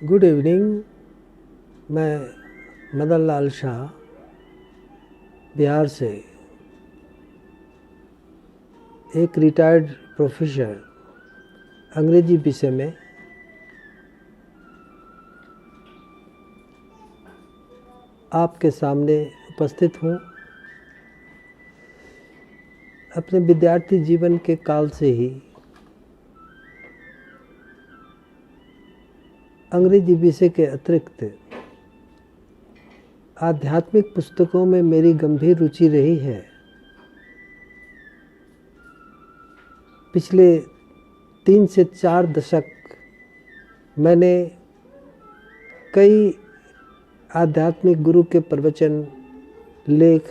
Good evening. मैं मदन लाल शाह बिहार से एक रिटायर्ड प्रोफेसर अंग्रेजी विषय में आपके सामने उपस्थित हूँ। अपने विद्यार्थी जीवन के काल से ही अंग्रेजी विषय के अतिरिक्त आध्यात्मिक पुस्तकों में मेरी गंभीर रुचि रही है। पिछले 3 से 4 दशक मैंने कई आध्यात्मिक गुरु के प्रवचन, लेख,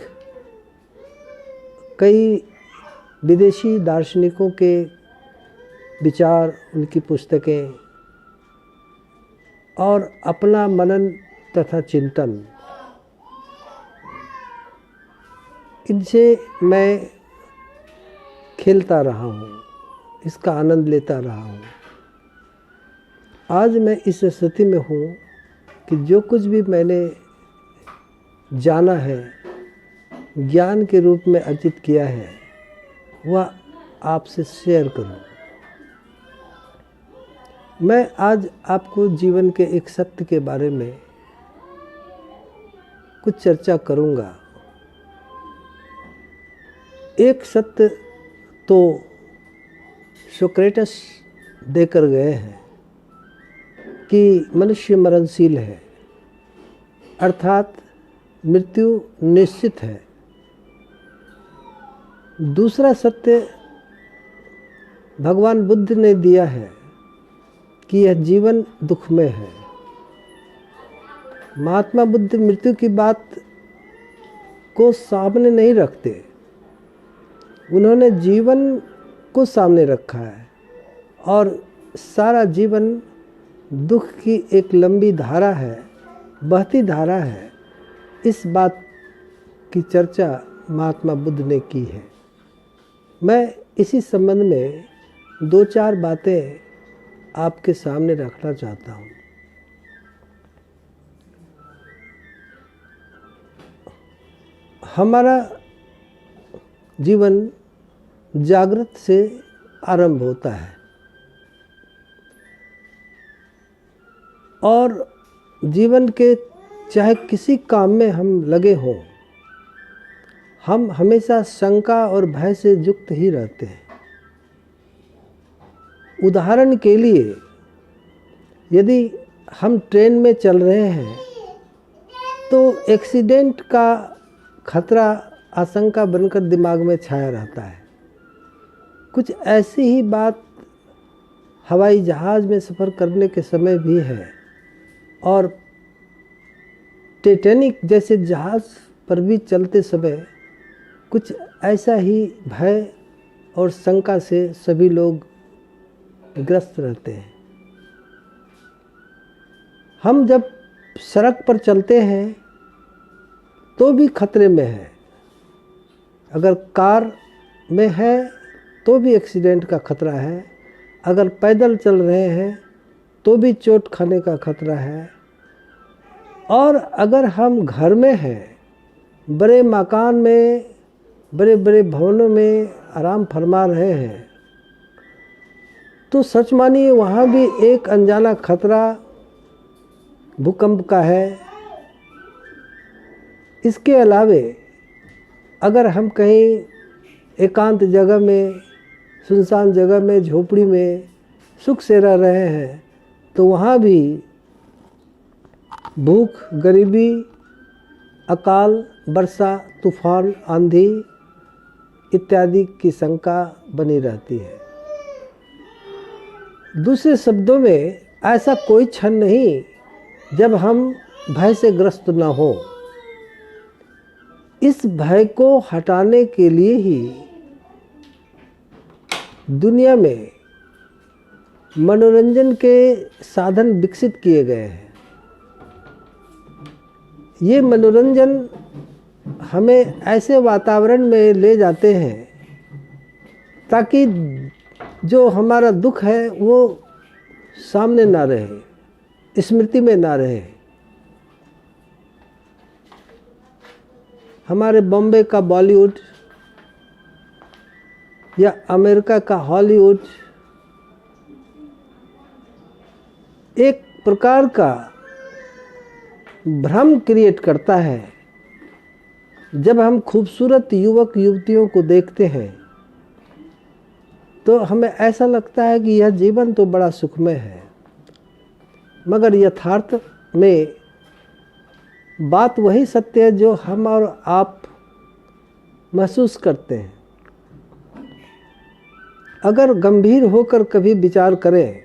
कई विदेशी दार्शनिकों के विचार, उनकी पुस्तकें और अपना मनन तथा चिंतन, इनसे मैं खेलता रहा हूँ, इसका आनंद लेता रहा हूँ। आज मैं इस स्थिति में हूँ कि जो कुछ भी मैंने जाना है, ज्ञान के रूप में अर्जित किया है, वह आपसे शेयर करूँ। मैं आज आपको जीवन के एक सत्य के बारे में कुछ चर्चा करूँगा। एक सत्य तो सोक्रेटिस देकर गए हैं कि मनुष्य मरणशील है, अर्थात मृत्यु निश्चित है। दूसरा सत्य भगवान बुद्ध ने दिया है कि यह जीवन दुखमय है। महात्मा बुद्ध मृत्यु की बात को सामने नहीं रखते, उन्होंने जीवन को सामने रखा है और सारा जीवन दुख की एक लंबी धारा है, बहती धारा है। इस बात की चर्चा महात्मा बुद्ध ने की है। मैं इसी संबंध में 2-4 बातें आपके सामने रखना चाहता हूँ। हमारा जीवन जागृत से आरंभ होता है और जीवन के चाहे किसी काम में हम लगे हों, हम हमेशा शंका और भय से युक्त ही रहते हैं। उदाहरण के लिए, यदि हम ट्रेन में चल रहे हैं तो एक्सीडेंट का खतरा आशंका बनकर दिमाग में छाया रहता है। कुछ ऐसी ही बात हवाई जहाज़ में सफ़र करने के समय भी है और टाइटैनिक जैसे जहाज़ पर भी चलते समय कुछ ऐसा ही भय और शंका से सभी लोग ग्रस्त रहते हैं। हम जब सड़क पर चलते हैं तो भी खतरे में है। अगर कार में है तो भी एक्सीडेंट का खतरा है, अगर पैदल चल रहे हैं तो भी चोट खाने का खतरा है, और अगर हम घर में हैं, बड़े मकान में, बड़े बड़े भवनों में आराम फरमा रहे हैं, तो सच मानिए वहाँ भी एक अनजाना खतरा भूकंप का है। इसके अलावे अगर हम कहीं एकांत जगह में, सुनसान जगह में, झोपड़ी में सुख से रह रहे हैं तो वहाँ भी भूख, गरीबी, अकाल, वर्षा, तूफान, आंधी इत्यादि की शंका बनी रहती है। दूसरे शब्दों में, ऐसा कोई क्षण नहीं जब हम भय से ग्रस्त न हो। इस भय को हटाने के लिए ही दुनिया में मनोरंजन के साधन विकसित किए गए हैं। ये मनोरंजन हमें ऐसे वातावरण में ले जाते हैं ताकि जो हमारा दुख है वो सामने ना रहे, स्मृति में ना रहे। हमारे बॉम्बे का बॉलीवुड या अमेरिका का हॉलीवुड एक प्रकार का भ्रम क्रिएट करता है। जब हम खूबसूरत युवक युवतियों को देखते हैं तो हमें ऐसा लगता है कि यह जीवन तो बड़ा सुखमय है, मगर यथार्थ में बात वही सत्य है जो हम और आप महसूस करते हैं। अगर गंभीर होकर कभी विचार करें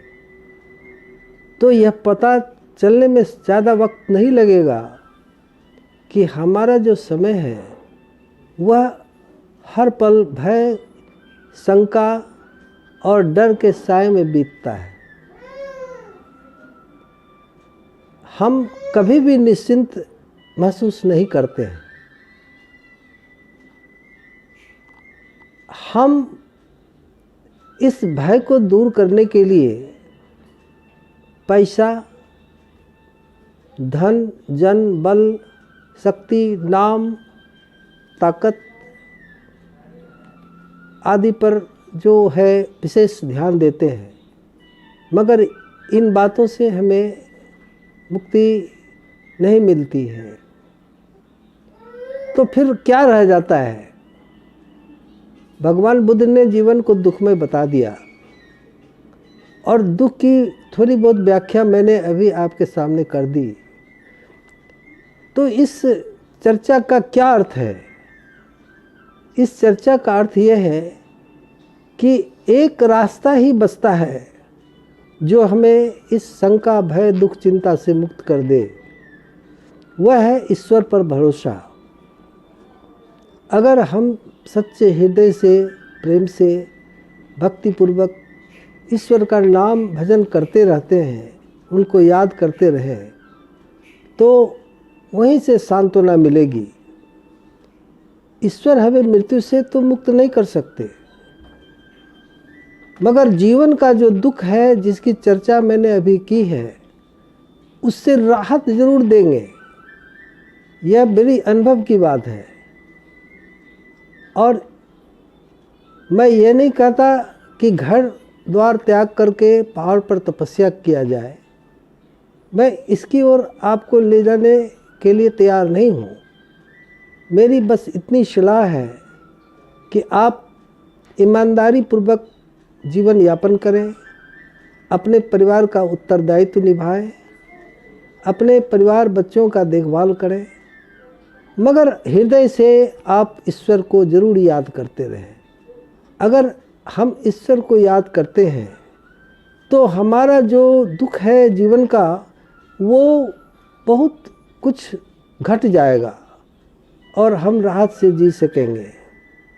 तो यह पता चलने में ज़्यादा वक्त नहीं लगेगा कि हमारा जो समय है वह हर पल भय, शंका और डर के साए में बीतता है। हम कभी भी निश्चिंत महसूस नहीं करते हैं। हम इस भय को दूर करने के लिए पैसा, धन, जन, बल, शक्ति, नाम, ताकत आदि पर जो है विशेष ध्यान देते हैं, मगर इन बातों से हमें मुक्ति नहीं मिलती है। तो फिर क्या रह जाता है? भगवान बुद्ध ने जीवन को दुखमय बता दिया और दुख की थोड़ी बहुत व्याख्या मैंने अभी आपके सामने कर दी। तो इस चर्चा का क्या अर्थ है? इस चर्चा का अर्थ यह है कि एक रास्ता ही बचता है जो हमें इस शंका, भय, दुख, चिंता से मुक्त कर दे। वह है ईश्वर पर भरोसा। अगर हम सच्चे हृदय से, प्रेम से, भक्तिपूर्वक ईश्वर का नाम भजन करते रहते हैं, उनको याद करते रहें, तो वहीं से सांत्वना मिलेगी। ईश्वर हमें मृत्यु से तो मुक्त नहीं कर सकते, मगर जीवन का जो दुख है जिसकी चर्चा मैंने अभी की है, उससे राहत जरूर देंगे। यह मेरी अनुभव की बात है। और मैं ये नहीं कहता कि घर द्वार त्याग करके पहाड़ पर तपस्या किया जाए। मैं इसकी ओर आपको ले जाने के लिए तैयार नहीं हूँ। मेरी बस इतनी सलाह है कि आप ईमानदारी पूर्वक जीवन यापन करें, अपने परिवार का उत्तरदायित्व निभाएं, अपने परिवार बच्चों का देखभाल करें, मगर हृदय से आप ईश्वर को जरूर याद करते रहें। अगर हम ईश्वर को याद करते हैं तो हमारा जो दुख है जीवन का, वो बहुत कुछ घट जाएगा और हम राहत से जी सकेंगे।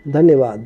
धन्यवाद।